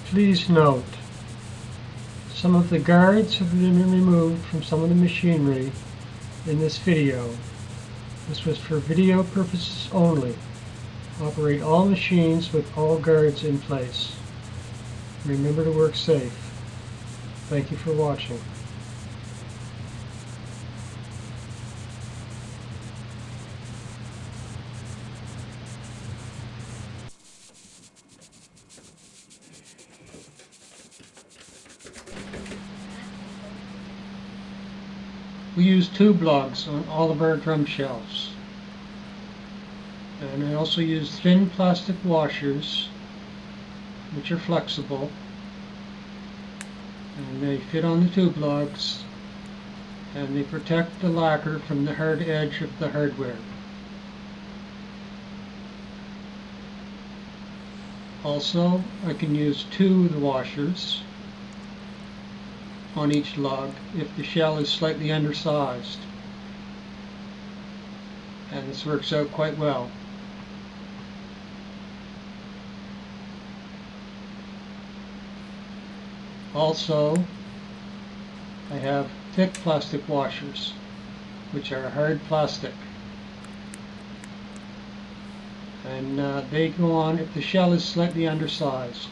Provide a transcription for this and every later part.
Please note, some of the guards have been removed from some of the machinery in this video. This was for video purposes only. Operate all machines with all guards in place. Remember to work safe. Thank you for watching. We use tube lugs on all of our drum shelves. And I also use thin plastic washers, which are flexible. And they fit on the tube lugs, and they protect the lacquer from the hard edge of the hardware. Also, I can use 2 of the washers on each lug if the shell is slightly undersized, and this works out quite well. Also, I have thick plastic washers, which are hard plastic, and they go on if the shell is slightly undersized,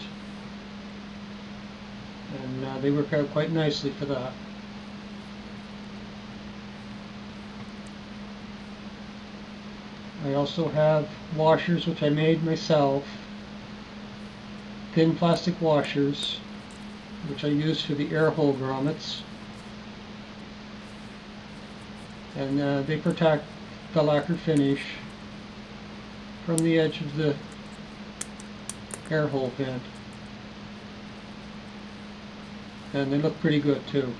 and they work out quite nicely for that. I also have washers which I made myself, thin plastic washers, which I use for the air hole grommets, and they protect the lacquer finish from the edge of the air hole vent, and they look pretty good too.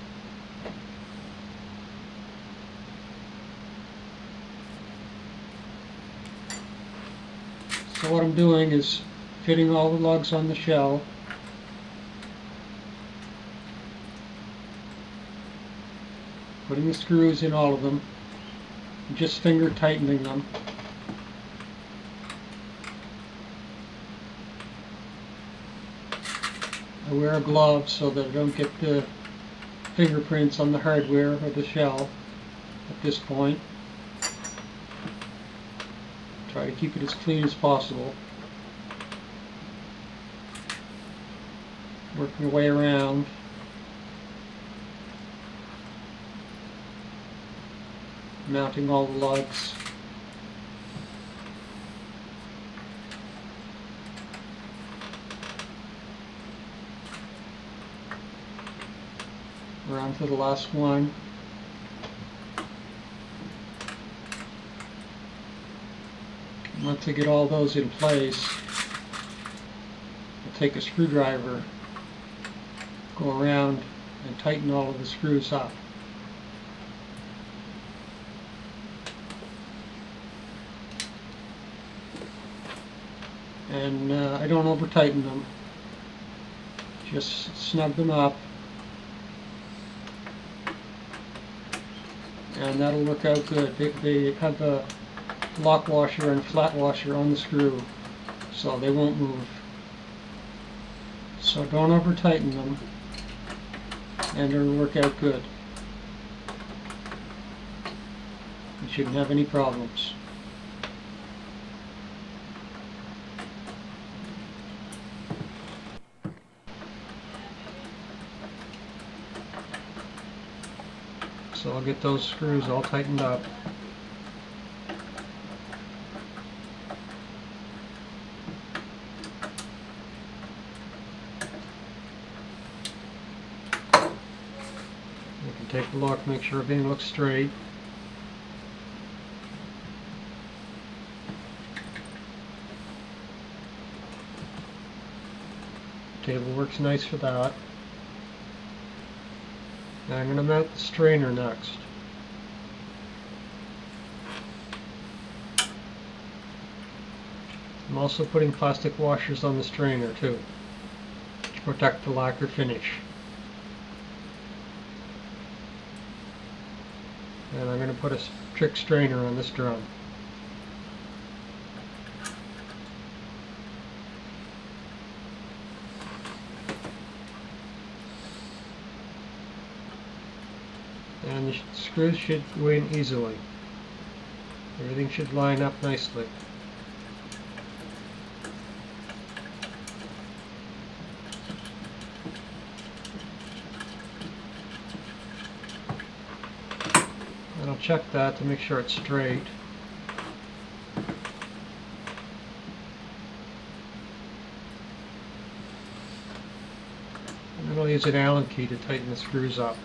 So what I'm doing is fitting all the lugs on the shell, putting the screws in all of them, and just finger tightening them. I wear a glove so that I don't get the fingerprints on the hardware of the shell at this point. Try to keep it as clean as possible. Work your way around. Mounting all the lugs. We're on to the last one. Once I get all those in place, I'll take a screwdriver, go around and tighten all of the screws up. And I don't over tighten them, just snug them up, and that'll work out good. They have a lock washer and flat washer on the screw, so they won't move. So don't over tighten them, and it'll work out good. You shouldn't have any problems. So I'll get those screws all tightened up. You can take a look, make sure everything looks straight. The table works nice for that. Now I'm going to mount the strainer next. I'm also putting plastic washers on the strainer too, to protect the lacquer finish. And I'm going to put a trick strainer on this drum. and the screws should go in easily. Everything should line up nicely. And I'll check that to make sure it's straight. And then I'll use an Allen key to tighten the screws up.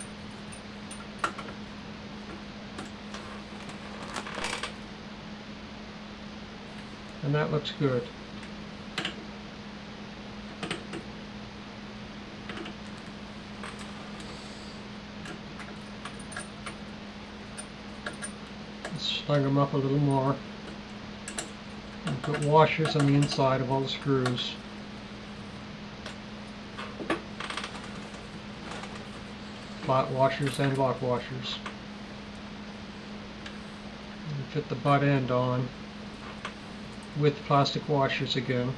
And that looks good. Let's snug them up a little more. And put washers on the inside of all the screws. Flat washers and lock washers. And fit the butt end on with plastic washers again.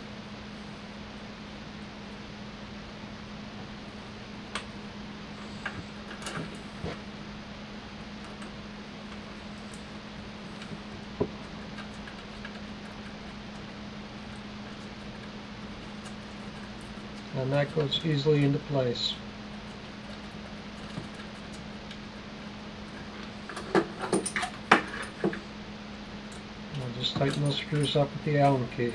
And that goes easily into place. Just tighten those screws up with the Allen key.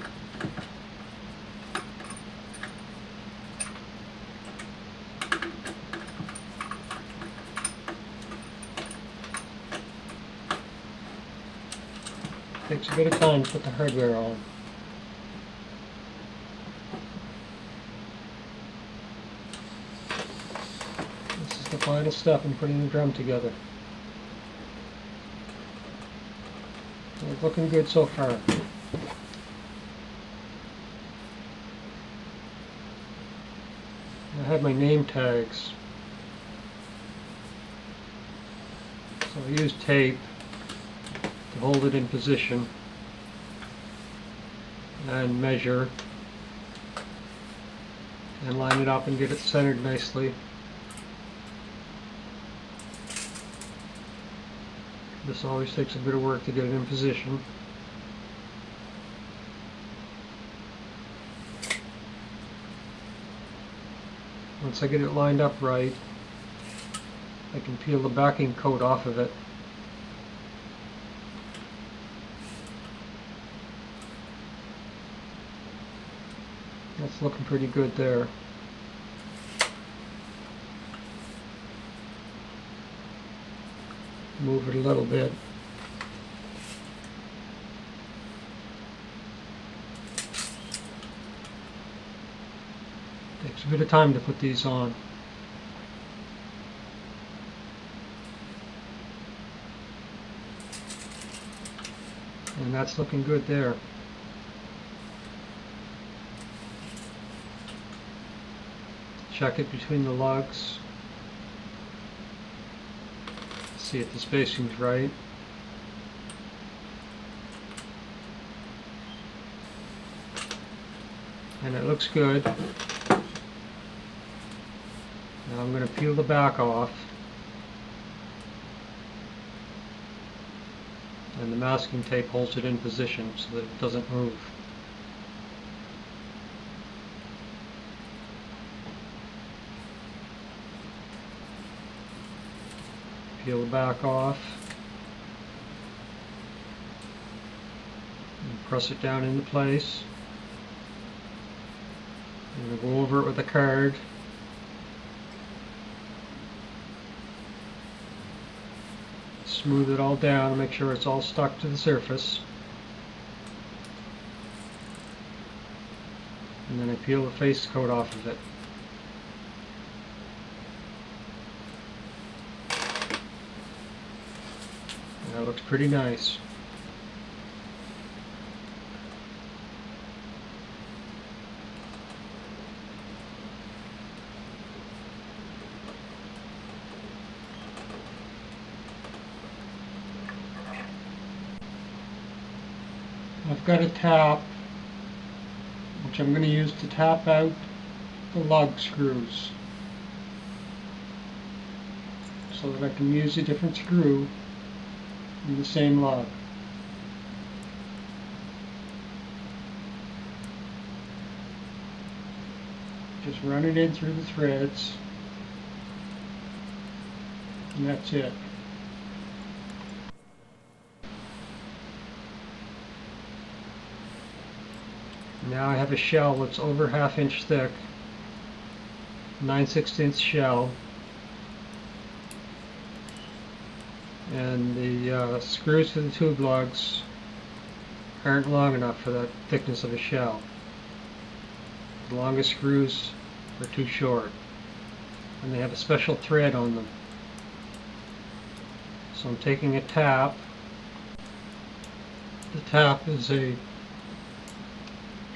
Takes a bit of time to put the hardware on. This is the final step in putting the drum together. It's looking good so far. I have my name tags. So I use tape to hold it in position and measure and line it up and get it centered nicely. This always takes a bit of work to get it in position. Once I get it lined up right, I can peel the backing coat off of it. That's looking pretty good there. Move it a little bit. Takes a bit of time to put these on. And that's looking good there. Check it between the lugs. See if the spacing's right. And it looks good. Now I'm going to peel the back off. And the masking tape holds it in position so that it doesn't move. Peel the back off and press it down into place. I'm going to go over it with a card. Smooth it all down and make sure it's all stuck to the surface. And then I peel the face coat off of it. That looks pretty nice. I've got a tap which I'm going to use to tap out the lug screws. so that I can use a different screw in the same lug. Just run it in through the threads, and that's it. Now I have a shell that's over 1/2 inch thick, 9/16 shell, and the screws for the tube lugs aren't long enough for that thickness of a shell. The longest screws are too short, and they have a special thread on them. So I'm taking a tap. The tap is a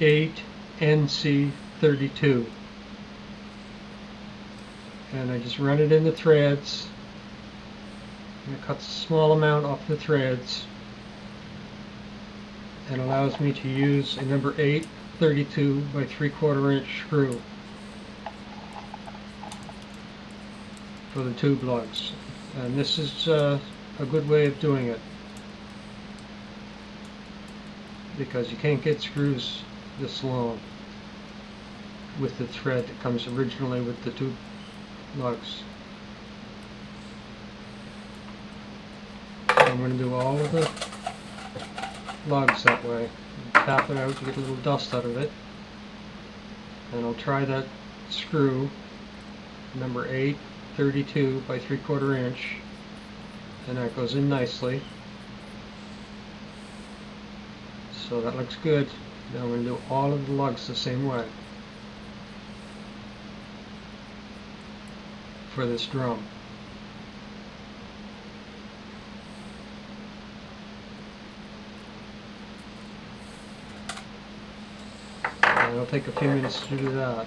8NC32, and I just run it in the threads, and it cuts a small amount off the threads and allows me to use a number 8 32 by 3/4 inch screw for the tube lugs, and this is a good way of doing it, because you can't get screws this long with the thread that comes originally with the tube lugs. I'm going to do all of the lugs that way. Tap it out to get a little dust out of it, and I'll try that screw number 8 32 by 3/4 inch, and that goes in nicely, so that looks good. Now we're going to do all of the lugs the same way for this drum. And it'll take a few minutes to do that.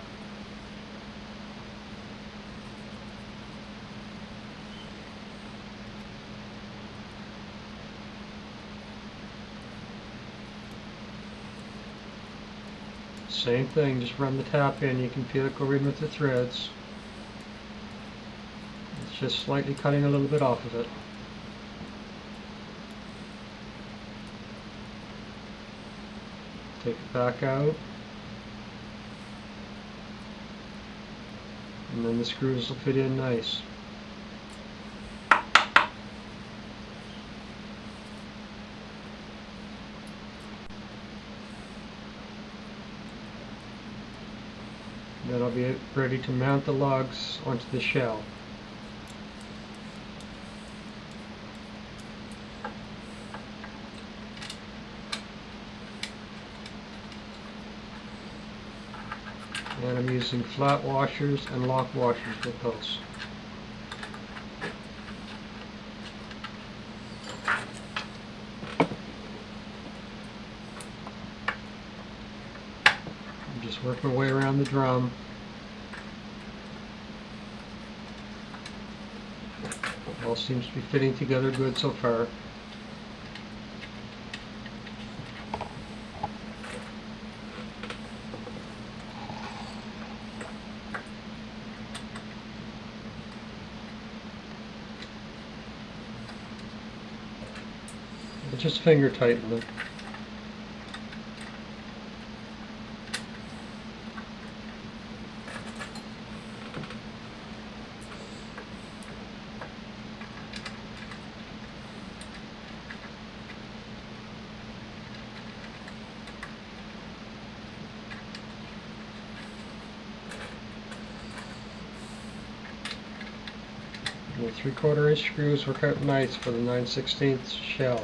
Same thing, just run the tap in. You can feel it go in with the threads. It's just slightly cutting a little bit off of it. Take it back out, and then the screws will fit in nice. Then I'll be ready to mount the lugs onto the shell. And I'm using flat washers and lock washers with those. Just work my way around the drum. All seems to be fitting together good so far. Just finger tighten them. The 3/4 inch screws work out nice for the 9/16 shell.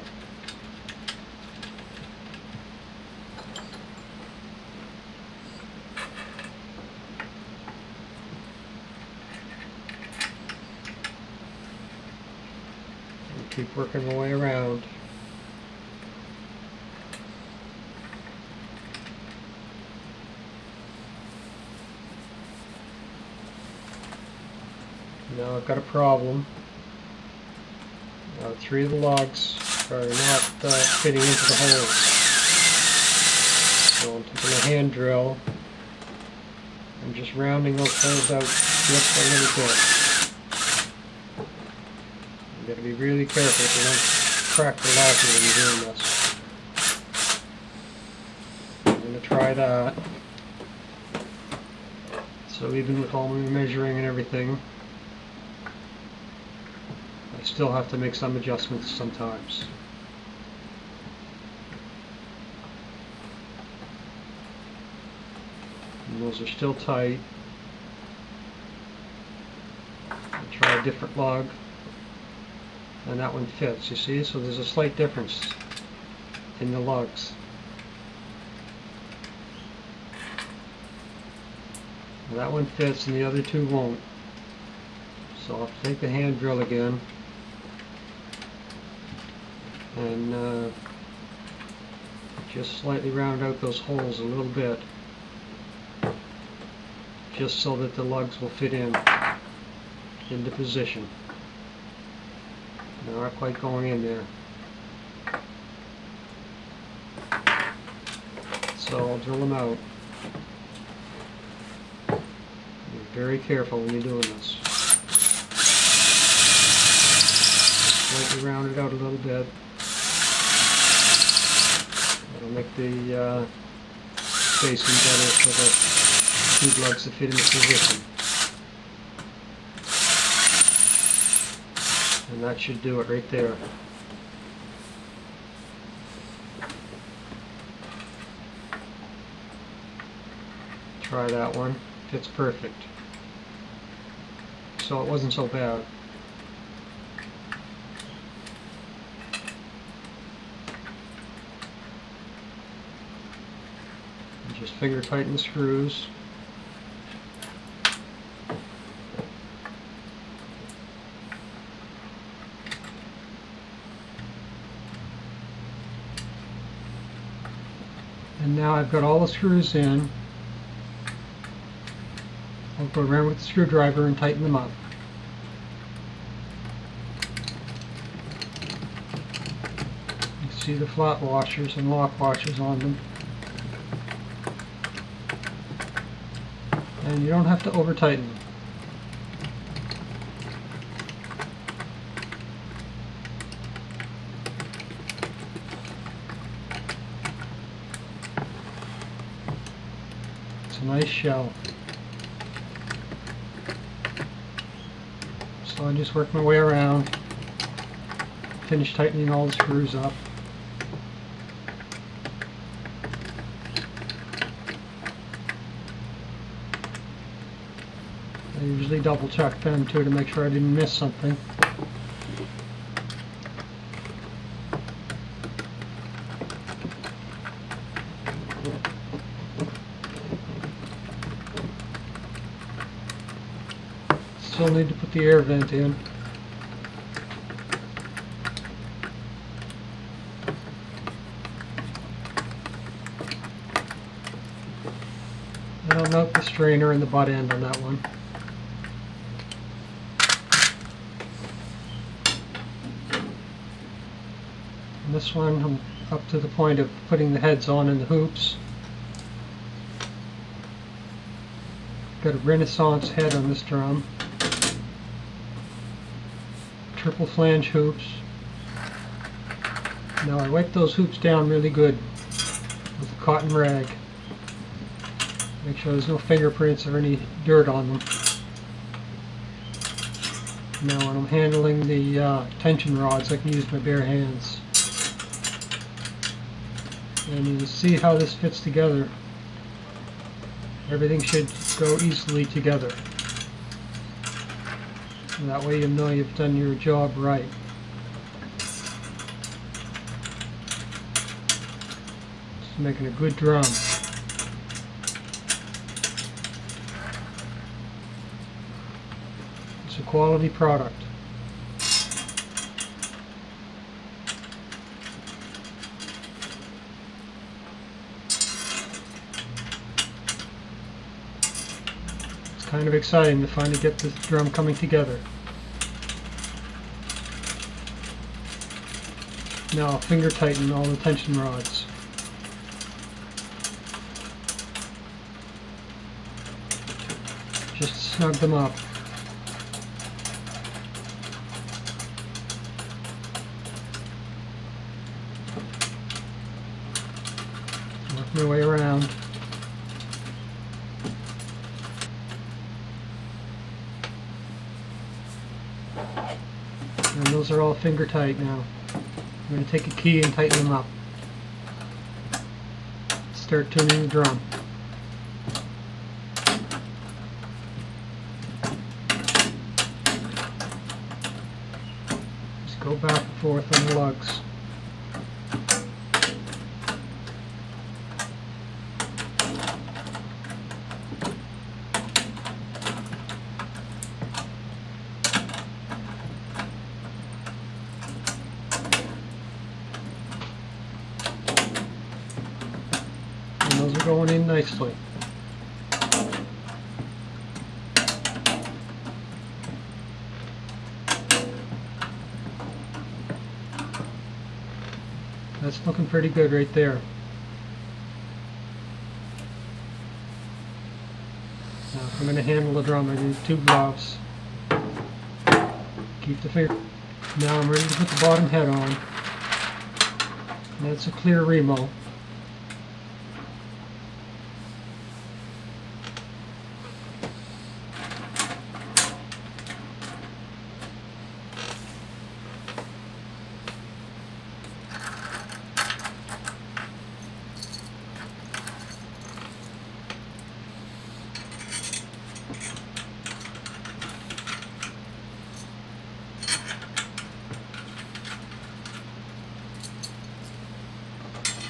Keep working my way around. Now I've got a problem. 3 of the lugs are not fitting into the holes. So I'm taking a hand drill and just rounding those holes out just a little bit. You got to be really careful so you don't crack the lacquer when you're doing this. I'm going to try that. So even with all my measuring and everything, I still have to make some adjustments sometimes. And those are still tight. I'll try a different lug. And that one fits, you see? So there's a slight difference in the lugs. And that one fits and the other two won't. So I'll take the hand drill again and just slightly round out those holes a little bit, just so that the lugs will fit into position. They're not quite going in there. So I'll drill them out. Be very careful when you're doing this. Slightly round it out a little bit. That'll make the spacing better for the tube lugs to fit into position. And that should do it right there. Try that one. Fits perfect. So it wasn't so bad. And just finger tighten the screws. And now I've got all the screws in. I'll go around with the screwdriver and tighten them up. You can see the flat washers and lock washers on them. And you don't have to over tighten them. It's a nice shell. So I just work my way around, finish tightening all the screws up. I usually double check them too to make sure I didn't miss something. Still need to put the air vent in. And I'll mount the strainer and the butt end on that one. And this one I'm up to the point of putting the heads on in the hoops. Got a Renaissance head on this drum. Triple flange hoops. Now I wipe those hoops down really good with a cotton rag. Make sure there's no fingerprints or any dirt on them. Now when I'm handling the tension rods, I can use my bare hands. And you can see how this fits together. Everything should go easily together. And that way you know you've done your job right. Just making a good drum. It's a quality product. It's kind of exciting to finally get this drum coming together. Now I'll finger tighten all the tension rods. Just snug them up. are all finger tight now. I'm going to take a key and tighten them up. Start tuning the drum. Just go back and forth on the lugs. Those are going in nicely. That's looking pretty good right there. Now if I'm going to handle the drum, I need 2 gloves. Keep the finger. Now I'm ready to put the bottom head on. And that's a clear remo.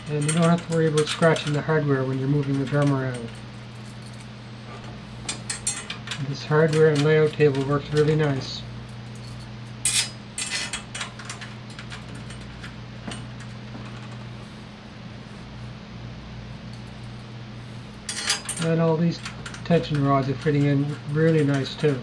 And you don't have to worry about scratching the hardware when you're moving the drum around. This hardware and layout table works really nice. And all these tension rods are fitting in really nice too.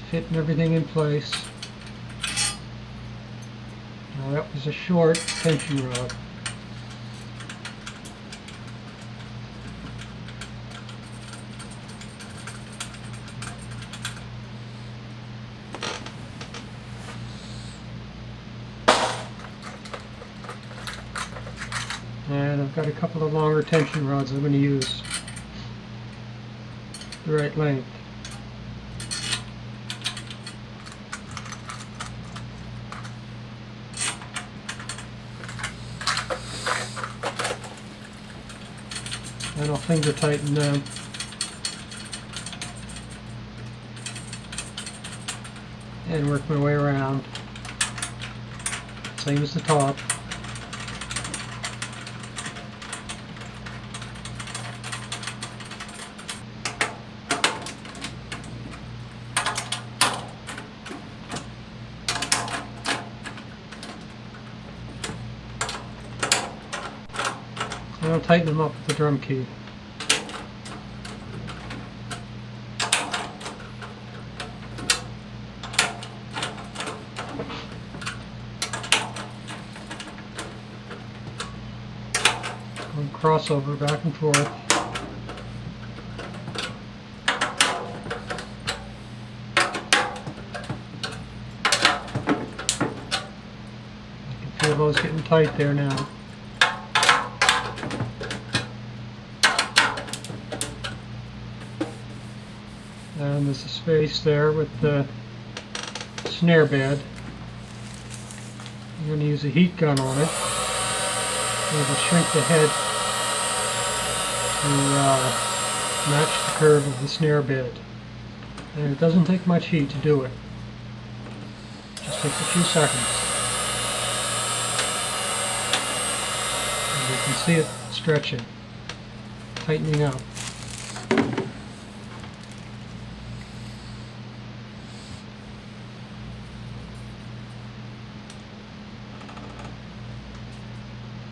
Fitting everything in place. Now that was a short tension rod. And I've got a couple of longer tension rods I'm going to use. The right length. And I'll finger tighten them. And work my way around. Same as the top. And I'll tighten them up with the drum key. Going crossover back and forth. I can feel those getting tight there now. And there's a space there with the snare bed. I'm going to use a heat gun on it. I'm going to shrink the head to match the curve of the snare bed. And it doesn't take much heat to do it. Just takes a few seconds. And you can see it stretching, tightening up.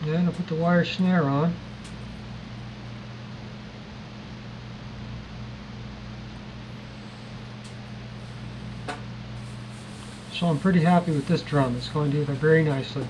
Then I'll put the wire snare on. So I'm pretty happy with this drum. It's going together very nicely.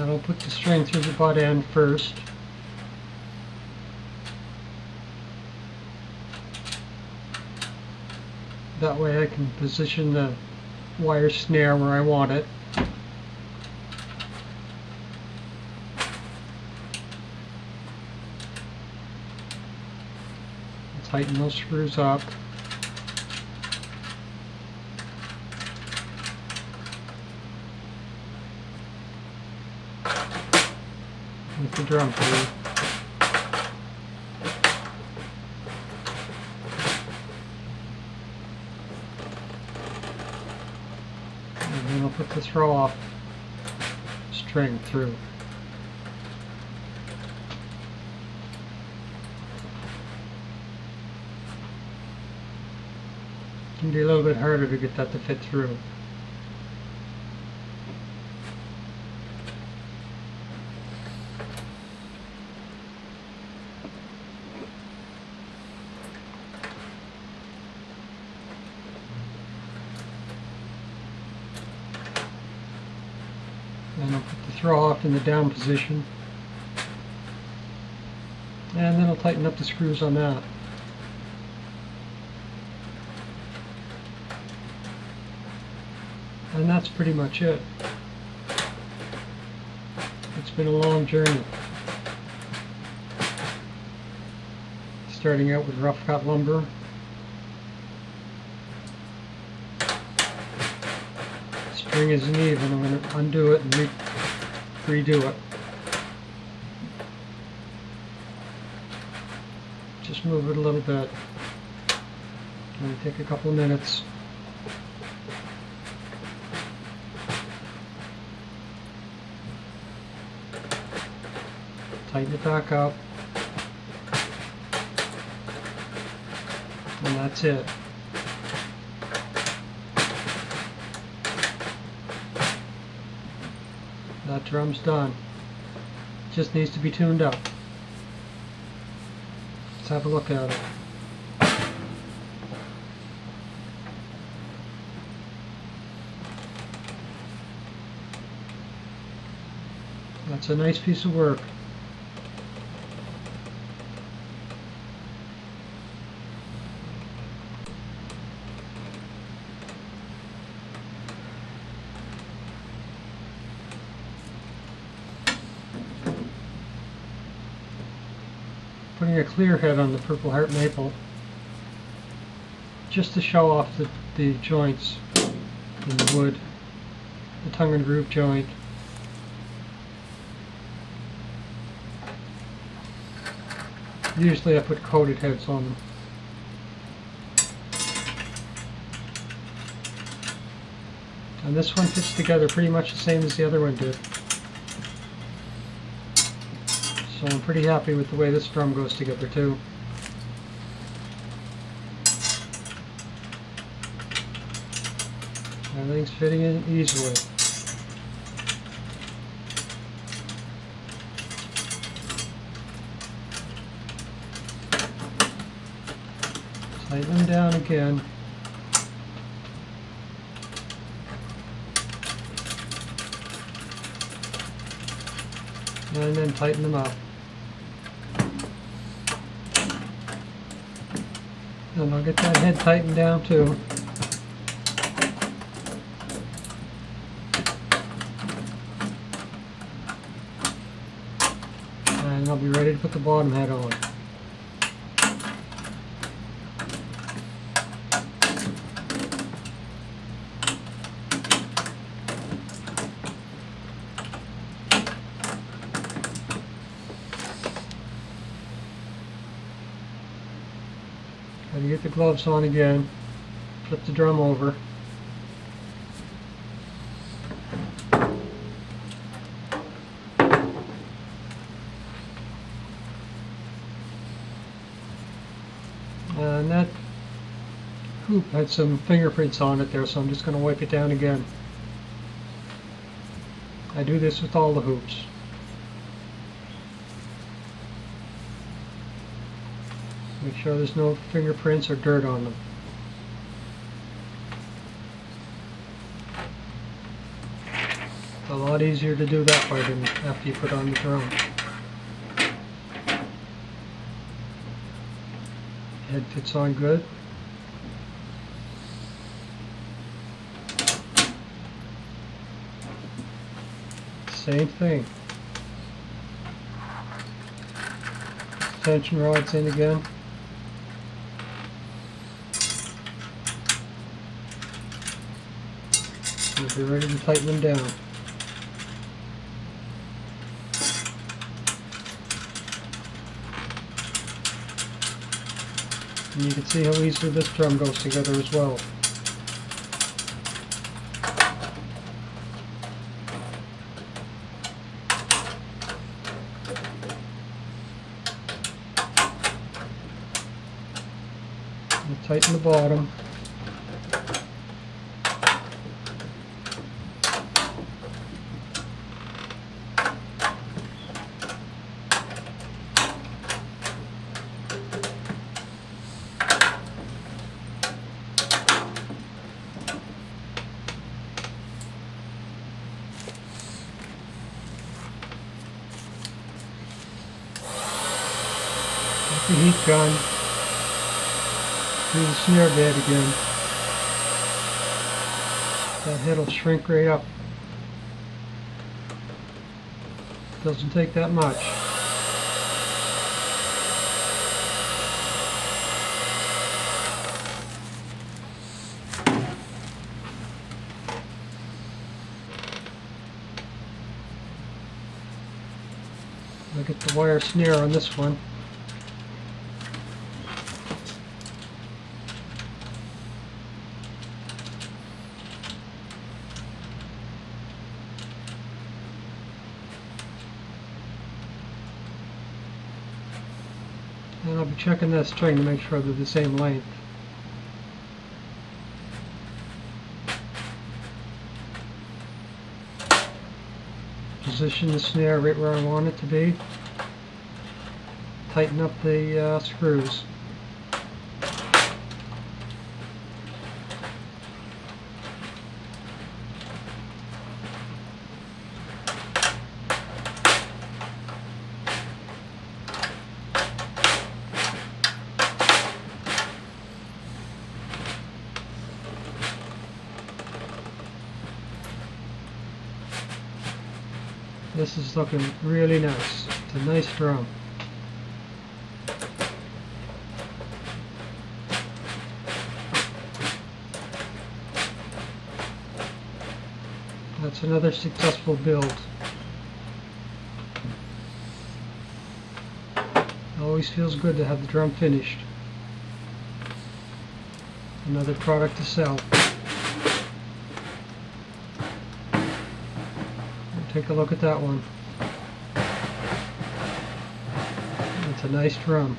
I'll put the string through the butt end first. That way I can position the wire snare where I want it. Tighten those screws up. With the drum through. And then I'll put the throw off string through. It can be a little bit harder to get that to fit through. And I'll put the throw off in the down position. And then I'll tighten up the screws on that. And that's pretty much it. It's been a long journey. Starting out with rough cut lumber. String isn't even. I'm going to undo it and redo it. Just move it a little bit. It'll take a couple of minutes. Tighten it back up. And that's it. That drum's done. Just needs to be tuned up. Let's have a look at it. That's a nice piece of work. Putting a clear head on the Purple Heart maple just to show off the joints in the wood, the tongue and groove joint. Usually I put coated heads on them. And this one fits together pretty much the same as the other one did. So I'm pretty happy with the way this drum goes together too. Everything's fitting in easily. Tighten them down again. And then tighten them up. And I'll get that head tightened down too. And I'll be ready to put the bottom head on. Gotta get the gloves on again, flip the drum over. And that hoop had some fingerprints on it there, so I'm just going to wipe it down again. I do this with all the hoops. Make sure there's no fingerprints or dirt on them. The lot easier to do that way than after you put on the drum. Head fits on good. Same thing. Tension rods in again. We'll be ready to tighten them down. And you can see how easily this drum goes together as well. We'll tighten the bottom. The heat gun through the snare bed again. That head will shrink right up. Doesn't take that much. I'll get the wire snare on this one. And I'll be checking that string to make sure they're the same length. Position the snare right where I want it to be. Tighten up the screws. This is looking really nice. It's a nice drum. That's another successful build. Always feels good to have the drum finished. Another product to sell. Take a look at that one. It's a nice drum.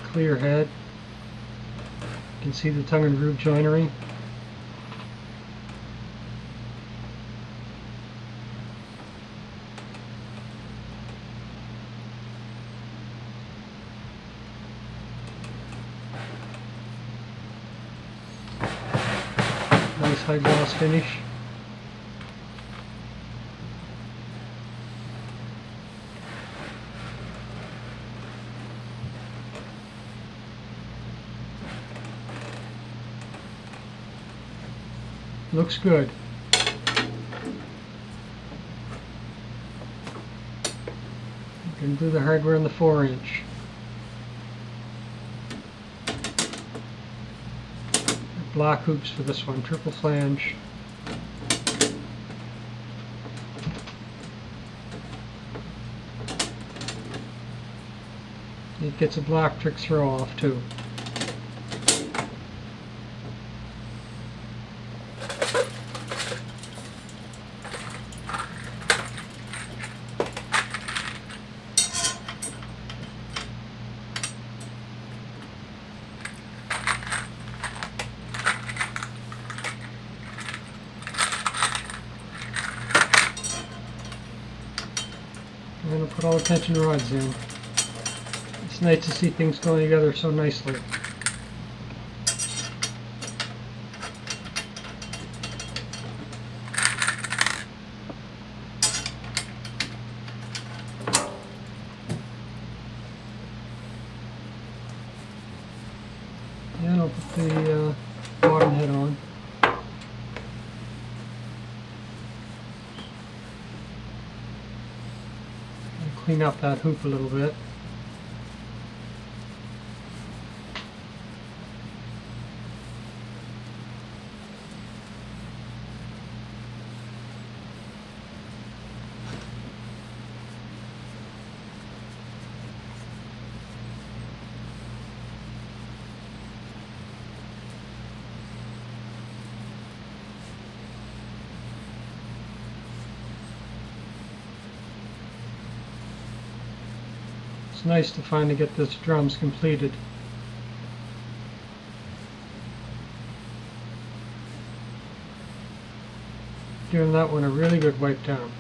Clear head. You can see the tongue and groove joinery. Nice high gloss finish. Looks good. You can do the hardware in the 4-inch. Black hoops for this one, triple flange. It gets a black trick throw off too. I'm going to put all the tension rods in. It's nice to see things going together so nicely. clean up that hoop a little bit. It's nice to finally get this drums completed. Giving that one a really good wipe down.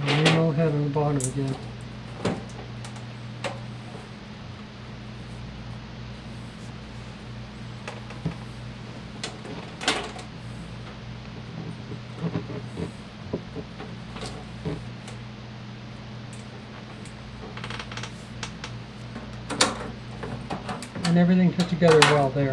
And leave no head on the bottom again. And everything fit together well there.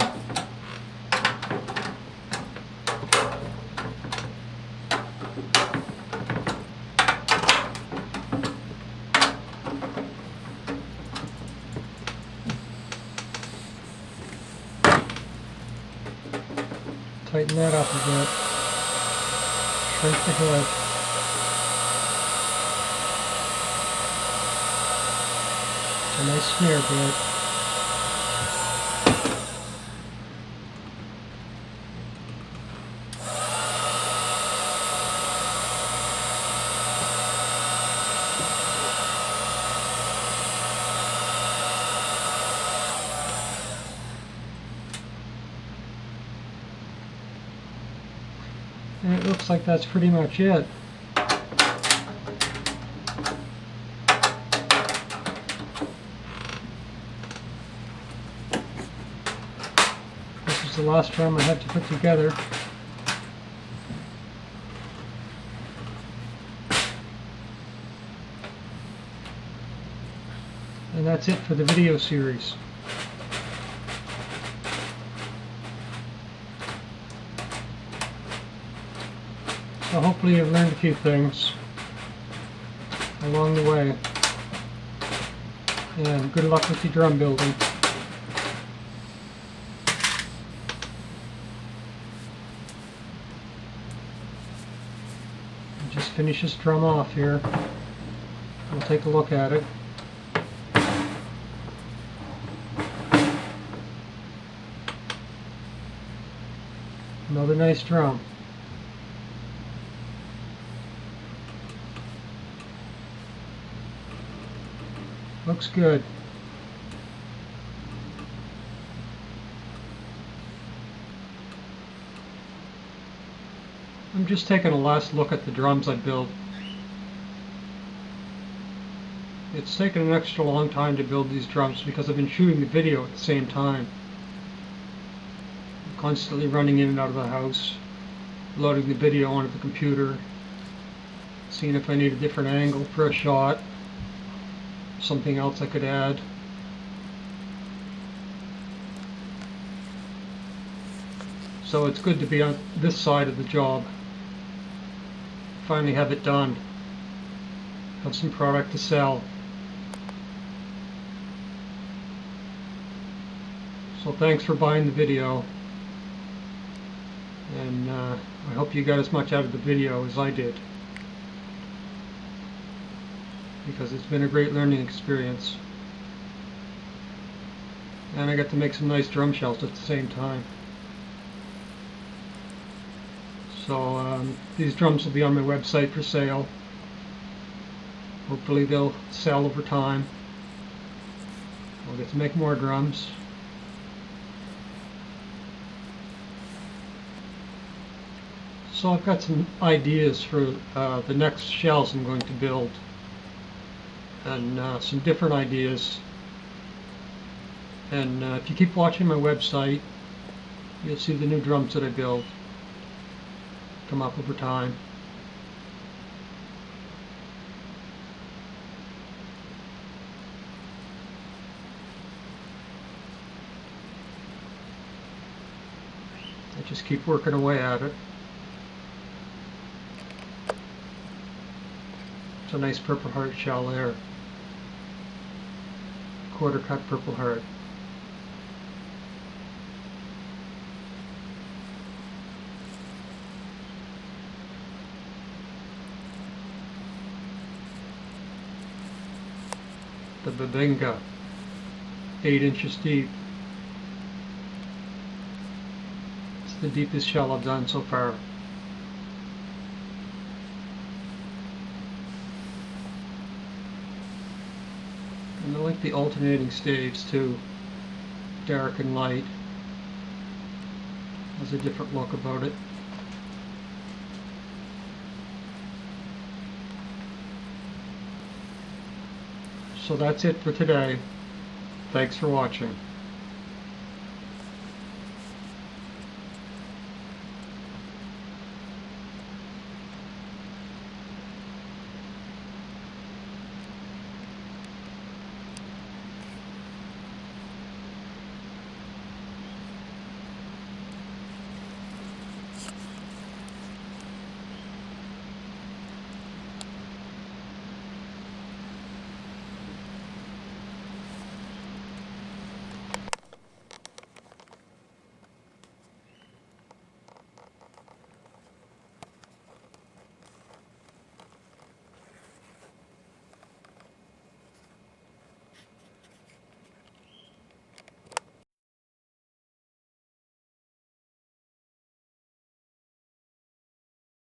Tighten that up a bit. Shrink the head. A nice snare bit. And it looks like that's pretty much it. This is the last drum I have to put together. And that's it for the video series. So hopefully you've learned a few things along the way. And good luck with your drum building. I'll just finish this drum off here. We'll take a look at it. Another nice drum. Looks good. I'm just taking a last look at the drums I built. It's taken an extra long time to build these drums because I've been shooting the video at the same time. I'm constantly running in and out of the house, loading the video onto the computer, seeing if I need a different angle for a shot. Something else I could add. So it's good to be on this side of the job. Finally have it done. Have some product to sell. So thanks for buying the video. And I hope you got as much out of the video as I did, because it's been a great learning experience. And I got to make some nice drum shells at the same time. So these drums will be on my website for sale. Hopefully they'll sell over time. I'll get to make more drums. So I've got some ideas for the next shells I'm going to build. And some different ideas. And if you keep watching my website, you'll see the new drums that I build come up over time. just keep working away at it. It's a nice Purple Heart shell there. Quarter cut Purple Heart. The Babinga, 8 inches deep. It's the deepest shell I've done so far. And I like the alternating staves too, dark and light. There's a different look about it. So that's it for today. Thanks for watching.